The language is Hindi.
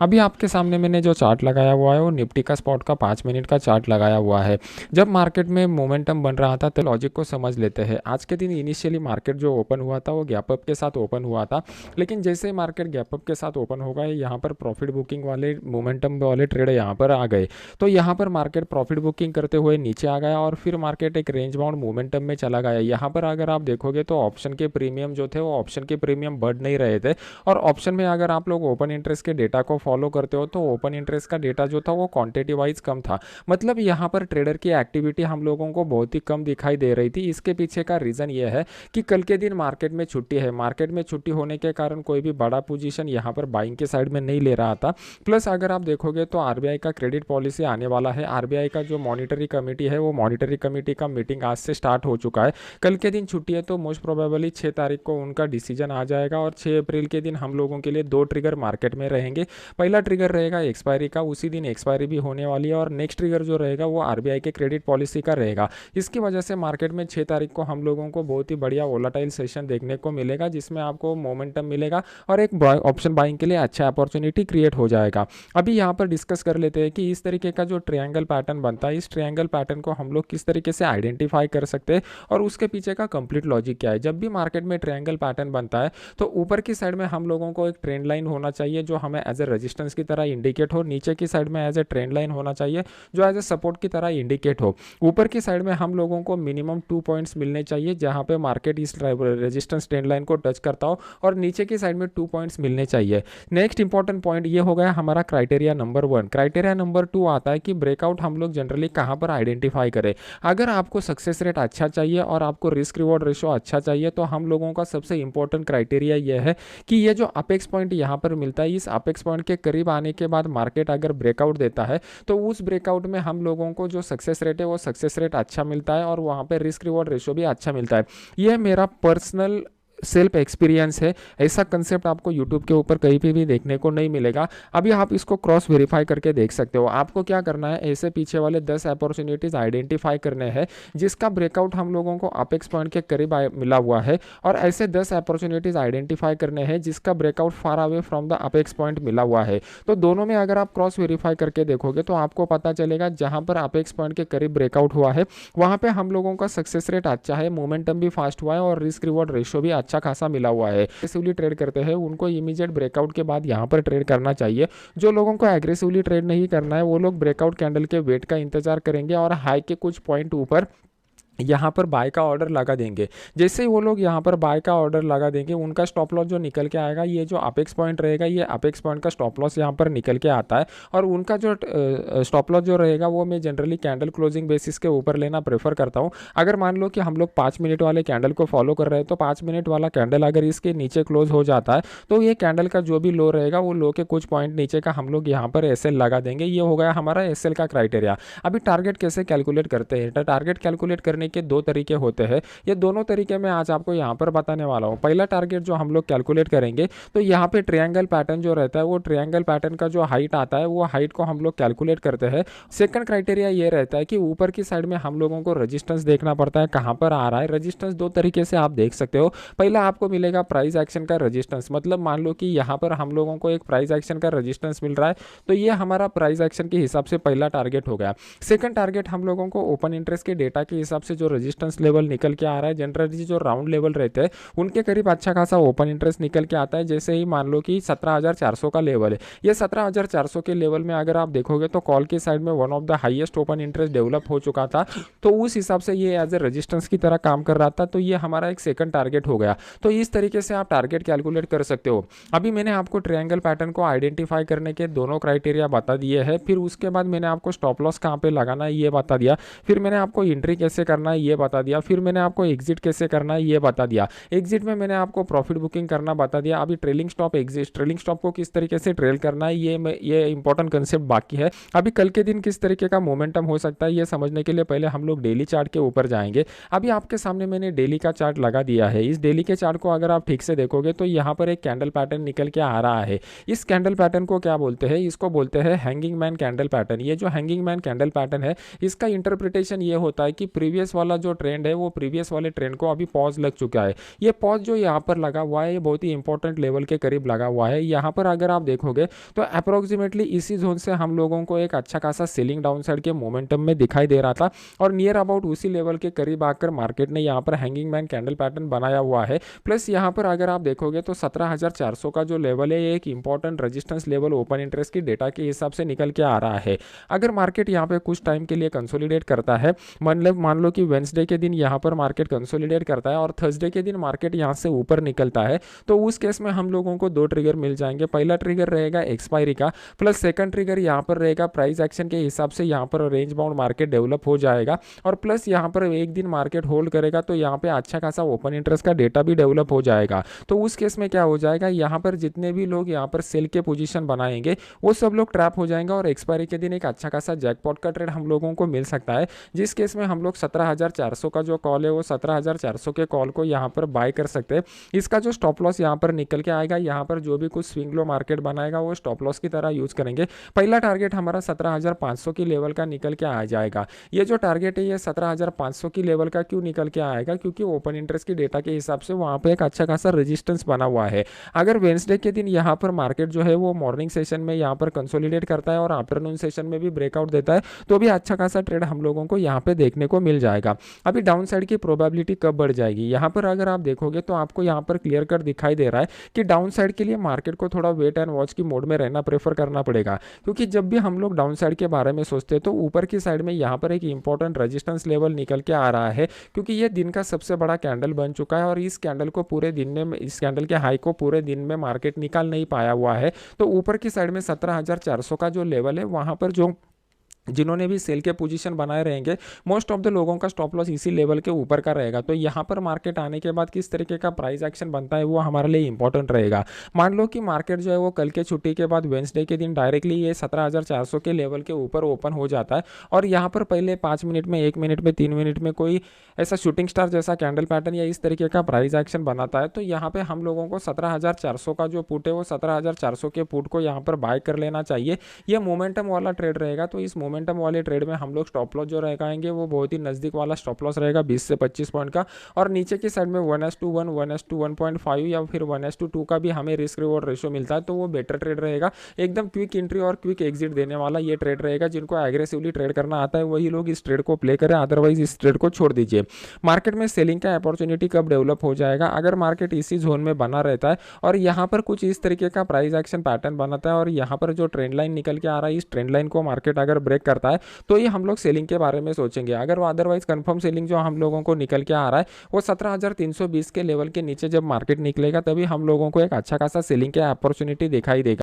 अभी आपके सामने मैंने जो चार्ट लगाया हुआ है वो निफ्टी का स्पॉट का 5 मिनट का चार्ट लगाया हुआ है। जब मार्केट में मोमेंटम बन रहा था तो लॉजिक को समझ लेते हैं। आज के दिन इनिशियली मार्केट जो ओपन हुआ था वो गैप अप के साथ ओपन हुआ था, लेकिन जैसे ही मार्केट गैप अप के साथ ओपन हो गए यहाँ पर प्रॉफिट बुकिंग वाले मोमेंटम वाले ट्रेड यहाँ पर आ गए। तो यहाँ पर मार्केट प्रॉफिट बुकिंग करते हुए नीचे आ गया और फिर मार्केट एक रेंज बाउंड मोमेंटम में चला गया। यहाँ पर अगर आप देखोगे तो ऑप्शन के प्रीमियम जो थे वो ऑप्शन के प्रीमियम बढ़ नहीं रहे थे, और ऑप्शन में अगर आप लोग ओपन इंटरेस्ट के डेटा को फॉलो करते हो तो ओपन इंटरेस्ट का डेटा जो था वो क्वांटिटी वाइज कम था। मतलब यहाँ पर ट्रेडर की एक्टिविटी हम लोगों को बहुत ही कम दिखाई दे रही थी। इसके पीछे का रीज़न ये है कि कल के दिन मार्केट में छुट्टी है। मार्केट में छुट्टी होने के कारण कोई भी बड़ा पोजीशन यहाँ पर बाइंग के साइड में नहीं ले रहा था। प्लस अगर आप देखोगे तो आरबीआई का क्रेडिट पॉलिसी आने वाला है। आरबीआई का जो मॉनिटरी कमेटी है वो मॉनिटरी कमेटी का मीटिंग आज से स्टार्ट हो चुका है। कल के दिन छुट्टी है तो मोस्ट प्रोबेबली 6 तारीख को उनका डिसीजन आ जाएगा, और 6 अप्रैल के दिन हम लोगों के लिए दो ट्रिगर मार्केट में रहेंगे। पहला ट्रिगर रहेगा एक्सपायरी का, उसी दिन एक्सपायरी भी होने वाली है, और नेक्स्ट ट्रिगर जो रहेगा वो आरबीआई के क्रेडिट पॉलिसी का रहेगा। इसकी वजह से मार्केट में 6 तारीख को हम लोगों को बहुत ही बढ़िया वोलाटाइल सेशन देखने को मिलेगा, जिसमें आपको मोमेंटम मिलेगा और एक ऑप्शन बाइंग के लिए अच्छा अपॉर्चुनिटी क्रिएट हो जाएगा। अभी यहाँ पर डिस्कस कर लेते हैं कि इस तरीके का जो ट्रायंगल पैटर्न बनता है, इस ट्रायंगल पैटर्न को हम लोग किस तरीके से आइडेंटिफाई कर सकते हैं और उसके पीछे का कंप्लीट लॉजिक क्या है। जब भी मार्केट में ट्रायंगल पैटर्न बनता है तो ऊपर की साइड में हम लोगों को एक ट्रेंड लाइन होना चाहिए जो हमें एज ए रेजिस्टेंस की तरह इंडिकेट हो। नीचे की साइड में एज ए ट्रेंड लाइन होना चाहिए जो एज ए सपोर्ट की तरह इंडिकेट हो। ऊपर की साइड में हम लोगों को मिनिमम 2 पॉइंट्स मिलने चाहिए जहां पे मार्केट इस रेजिस्टेंस ट्रेंड लाइन को टच करता हो, और नीचे की साइड में 2 पॉइंट्स मिलने चाहिए। नेक्स्ट इंपॉर्टेंट पॉइंट ये हो गया हमारा क्राइटेरिया नंबर 1। क्राइटेरिया नंबर 2 आता है कि ब्रेकआउट हम लोग जनरली कहां पर आइडेंटिफाई करें। अगर आपको सक्सेस रेट अच्छा चाहिए और आपको रिस्क रिवॉर्ड रेशो अच्छा चाहिए तो हम लोगों का सबसे इंपॉर्टेंट क्राइटेरिया यह है कि ये जो अपेक्स पॉइंट यहाँ पर मिलता है, इस अपेक्स पॉइंट के करीब आने के बाद मार्केट अगर ब्रेकआउट देता है तो उस ब्रेकआउट में हम लोगों को जो सक्सेस रेट है वो सक्सेस रेट अच्छा मिलता है, और वहाँ पे रिस्क रिवॉर्ड रेशो भी अच्छा मिलता है। यह मेरा पर्सनल सेल्फ एक्सपीरियंस है। ऐसा कंसेप्ट आपको यूट्यूब के ऊपर कहीं पे भी देखने को नहीं मिलेगा। अभी आप इसको क्रॉस वेरीफाई करके देख सकते हो। आपको क्या करना है, ऐसे पीछे वाले 10 अपॉर्चुनिटीज आइडेंटिफाई करने हैं जिसका ब्रेकआउट हम लोगों को अपेक्स पॉइंट के करीब मिला हुआ है, और ऐसे 10 अपॉर्चुनिटीज आइडेंटिफाई करने हैं जिसका breakout far away from the apex point मिला हुआ है। तो दोनों में अगर आप क्रॉस वेरीफाई करके देखोगे तो आपको पता चलेगा जहां पर अपेक्स पॉइंट के करीब ब्रेकआउट हुआ है वहां पे हम लोगों का सक्सेस रेट अच्छा है, मोमेंटम भी फास्ट हुआ है, और रिस्क रिवॉर्ड रेशो भी अच्छा खासा मिला हुआ है। एग्रेसिवली ट्रेड करते हैं उनको इमीडिएट ब्रेकआउट के बाद यहाँ पर ट्रेड करना चाहिए। जो लोगों को एग्रेसिवली ट्रेड नहीं करना है वो लोग ब्रेकआउट कैंडल के वेट का इंतजार करेंगे और हाई के कुछ पॉइंट ऊपर यहाँ पर बाय का ऑर्डर लगा देंगे। जैसे ही वो लोग यहाँ पर बाय का ऑर्डर लगा देंगे उनका स्टॉप लॉस जो निकल के आएगा, ये जो अपेक्स पॉइंट रहेगा ये अपेक्स पॉइंट का स्टॉप लॉस यहाँ पर निकल के आता है, और उनका जो स्टॉप लॉस जो रहेगा वो मैं जनरली कैंडल क्लोजिंग बेसिस के ऊपर लेना प्रेफर करता हूँ। अगर मान लो कि हम लोग 5 मिनट वाले कैंडल को फॉलो कर रहे हैं तो 5 मिनट वाला कैंडल अगर इसके नीचे क्लोज हो जाता है तो ये कैंडल का जो भी लो रहेगा वो लो के कुछ पॉइंट नीचे का हम लोग यहाँ पर एसएल लगा देंगे। ये हो गया हमारा एसएल का क्राइटेरिया। अभी टारगेट कैसे कैलकुलेट करते हैं, तो टारगेट कैलकुलेट करने के दो तरीके होते हैं। ये दोनों तरीके मैं आज आपको यहाँ पर बताने वाला हूँ। पहला टारगेट जो हम लोग कैलकुलेट करेंगे तो यहाँ पे ट्रायंगल पैटर्न जो रहता है वो ट्रायंगल पैटर्न का जो हाइट आता है वो हाइट को हम लोग कैलकुलेट करते हैं। सेकंड क्राइटेरिया ये रहता है कि ऊपर की साइड में हम लोगों को रेजिस्टेंस देखना पड़ता है कहाँ पर आ रहा है। रेजिस्टेंस दो तरीके से आप देख सकते हो। पहला आपको मिलेगा प्राइस एक्शन का रेजिस्टेंस, मतलब मान लो कि यहाँ पर हम लोगों को एक प्राइस एक्शन का रेजिस्टेंस मिल रहा है तो ये हमारा प्राइस एक्शन के हिसाब से पहला टारगेट हो गया। सेकंड टारगेट हम लोगों को ओपन इंटरेस्ट के डेटा के हिसाब से जो रेजिस्टेंस लेवल निकल के आ रहा है, जनरली जो राउंड लेवल रहते हैं उनके करीब अच्छा खासा ओपन इंटरेस्ट निकल के आता है। जैसे ही मान लो कि 17,400 का लेवल है, ये 17,400 के लेवल में अगर आप देखोगे तो कॉल की साइड में one of the highest open interest develop हो चुका था, तो उस हिसाब से ये एज ए रेजिस्टेंस की तरह काम कर रहा था, तो ये हमारा एक सेकंड टारगेट हो गया। तो इस तरीके से आप टारगेट कैलकुलेट कर सकते हो। अभी मैंने आपको ट्रायंगल पैटर्न को आइडेंटिफाई करने के दोनों क्राइटेरिया बता दिए हैं, फिर उसके बाद मैंने आपको स्टॉप लॉस कहाँ पे लगाना है ये बता दिया, फिर मैंने आपको एंट्री कैसे करना है ये बता दिया, फिर मैंने आपको एग्जिट कैसे करना है ये बता दिया। एग्जिट में मैंने आपको प्रॉफिट बुकिंग करना बता दिया। अभी trailing stop exit, trailing stop को किस तरीके से ट्रेल करना है ये इंपॉर्टेंट कंसेप्ट बाकी है। अभी कल के दिन किस तरीके का मोमेंटम हो सकता है ये समझने के लिए पहले हम लोग डेली चार्ट के ऊपर जाएंगे। अभी आपके सामने मैंने डेली का चार्ट लगा दिया है। इस डेली के चार्ट को अगर आप ठीक से देखोगे तो यहाँ पर एक कैंडल पैटर्न निकल के आ रहा है। इस कैंडल पैटर्न को क्या बोलते हैं, इसको बोलते हैं हैंगिंग मैन कैंडल पैटर्न। ये जो हैंगिंग मैन कैंडल पैटर्न है इसका इंटरप्रिटेशन ये होता है कि प्रीवियस वाला जो ट्रेंड है वो प्रीवियस वाले ट्रेंड को अभी पॉज लग चुका है। ये पॉज जो यहाँ पर लगा हुआ है ये बहुत ही इंपॉर्टेंट लेवल के करीब लगा हुआ है। यहाँ पर अगर आप देखोगे तो अप्रोक्सीमेटली इसी जोन से हम लोगों को एक अच्छा खासा सेलिंग डाउन साइड के मोमेंटम में दिखाई दे रहा था और नियर अबाउट उसी लेवल के करीब आकर मार्केट ने यहाँ पर हैंगिंग मैन कैंडल पैटर्न बनाया हुआ है। प्लस यहाँ पर अगर आप देखोगे तो 17,400 का जो लेवल है ये एक important resistance level open interest की डेटा के हिसाब से निकल के आ रहा है। अगर मार्केट यहाँ पे कुछ टाइम के लिए कंसोलिडेट करता है, मतलब मान लो कि वेंसडे के दिन यहाँ पर मार्केट कंसोलिडेट करता है और थर्सडे के दिन मार्केट यहाँ से ऊपर निकलता है, तो उस केस में हम लोगों को दो ट्रिगर मिल जाएंगे। पहला ट्रिगर रहेगा एक्सपायरी का, प्लस सेकंड ट्रिगर यहाँ पर रहेगा प्राइस एक्शन के हिसाब से यहाँ पर रेंज बाउंड मार्केट डेवलप हो जाएगा और प्लस यहाँ पर एक दिन मार्केट होल्ड करेगा तो यहाँ पे अच्छा खासा ओपन इंटरेस्ट का डेटा भी डेवलप हो जाएगा। तो उस केस में क्या हो जाएगा, यहाँ पर जितने भी लोग यहाँ पर सेल के पोजीशन बनाएंगे वो सब लोग ट्रैप हो जाएंगे और एक्सपायरी के दिन एक अच्छा खासा जैकपॉट का ट्रेड हम लोगों को मिल सकता है, जिस केस में हम लोग 17,400 का जो कॉल है वो 17,400 के कॉल को यहाँ पर बाय कर सकते हैं। इसका जो स्टॉप लॉस यहाँ पर निकल के आएगा, यहाँ पर जो भी कुछ स्विंग लो मार्केट बनाएगा वो स्टॉप लॉस की तरह यूज करेंगे। पहला टारगेट हमारा 17,500 की लेवल का निकल के आ जाएगा। ये जो टारगेट है ये 17,500 की लेवल का क्यों निकल के आएगा, क्योंकि ओपन इंटरेस्ट की डेटा के हिसाब से वहाँ पे एक अच्छा खासा रेजिस्टेंस बना हुआ है। अगर वेंसडे के दिन यहाँ पर मार्केट जो है वो मॉर्निंग सेशन में यहाँ पर कंसोलिडेट करता है और आफ्टरनून सेशन में भी ब्रेकआउट देता है तो भी अच्छा खासा ट्रेड हम लोगों को यहाँ पे देखने को मिल जाएगा। अभी डाउन साइड की प्रोबेबिलिटी कब बढ़ जाएगी, यहाँ पर अगर आप देखोगे तो आपको यहाँ पर क्लियर कट दिखाई दे रहा है कि डाउन साइड के लिए मार्केट को थोड़ा वेट एंड वॉच की मोड में रहना प्रेफर करना पड़ेगा, क्योंकि जब भी हम लोग डाउन साइड के बारे में सोचते हैं तो ऊपर की साइड में यहाँ पर एक इंपॉर्टेंट रेजिस्टेंस लेवल निकल के आ रहा है, क्योंकि ये दिन का सबसे बड़ा कैंडल बन चुका है और इस कैंडल को पूरे दिन में, इस कैंडल के हाई को पूरे दिन में मार्केट निकाल नहीं पाया हुआ है। तो ऊपर की साइड में 17,400 का जो लेवल है वहाँ पर जो जिन्होंने भी सेल के पोजीशन बनाए रहेंगे मोस्ट ऑफ द लोगों का स्टॉप लॉस इसी लेवल के ऊपर का रहेगा। तो यहाँ पर मार्केट आने के बाद किस तरीके का प्राइस एक्शन बनता है वो हमारे लिए इंपॉर्टेंट रहेगा। मान लो कि मार्केट जो है वो कल के छुट्टी के बाद वेंसडे के दिन डायरेक्टली ये 17,400 के लेवल के ऊपर ओपन हो जाता है और यहाँ पर पहले 5 मिनट में, 1 मिनट में, 3 मिनट में कोई ऐसा शूटिंग स्टार जैसा कैंडल पैटर्न या इस तरीके का प्राइस एक्शन बनाता है, तो यहाँ पे हम लोगों को 17,400 का जो पुट है वो 17,400 के पुट को यहाँ पर बाय कर लेना चाहिए। ये मोमेंटम वाला ट्रेड रहेगा, तो इस मोमेंटम वाले ट्रेड में हम लोग स्टॉप लॉस जो लगाएंगे वो बहुत ही नजदीक वाला स्टॉप लॉस रहेगा 20 से 25 पॉइंट का, और नीचे की साइड में 1:1, 1:1.5 या फिर 1:2 का भी हमें रिस्क रिवॉर्ड रेशियो मिलता है, तो वो बेटर ट्रेड रहेगा। एकदम क्विक एंट्री और क्विक एग्जिट देने वाला ये ट्रेड रहेगा। जिनको एग्रेसिवली ट्रेड करना आता है वही लोग इस ट्रेड को प्ले करें, अदरवाइज इस ट्रेड को छोड़ दीजिए। मार्केट में सेलिंग का अपॉर्चुनिटी कब डेवलप हो जाएगा, अगर मार्केट इसी जोन में बना रहता है और यहाँ पर कुछ इस तरीके का प्राइस एक्शन पैटर्न बनाता है और यहाँ पर जो ट्रेंड लाइन निकल के आ रहा है इस ट्रेंड लाइन को मार्केट अगर ब्रेक करता है तो ये हम लोग सेलिंग के बारे में सोचेंगे। अगर अदरवाइज कंफर्म सेलिंग जो हम लोगों को निकल के आ रहा है वो 17,320 के लेवल के नीचे जब मार्केट निकलेगा तभी हम लोगों को एक अच्छा खासा सेलिंग के अपॉर्चुनिटी दिखाई देगा।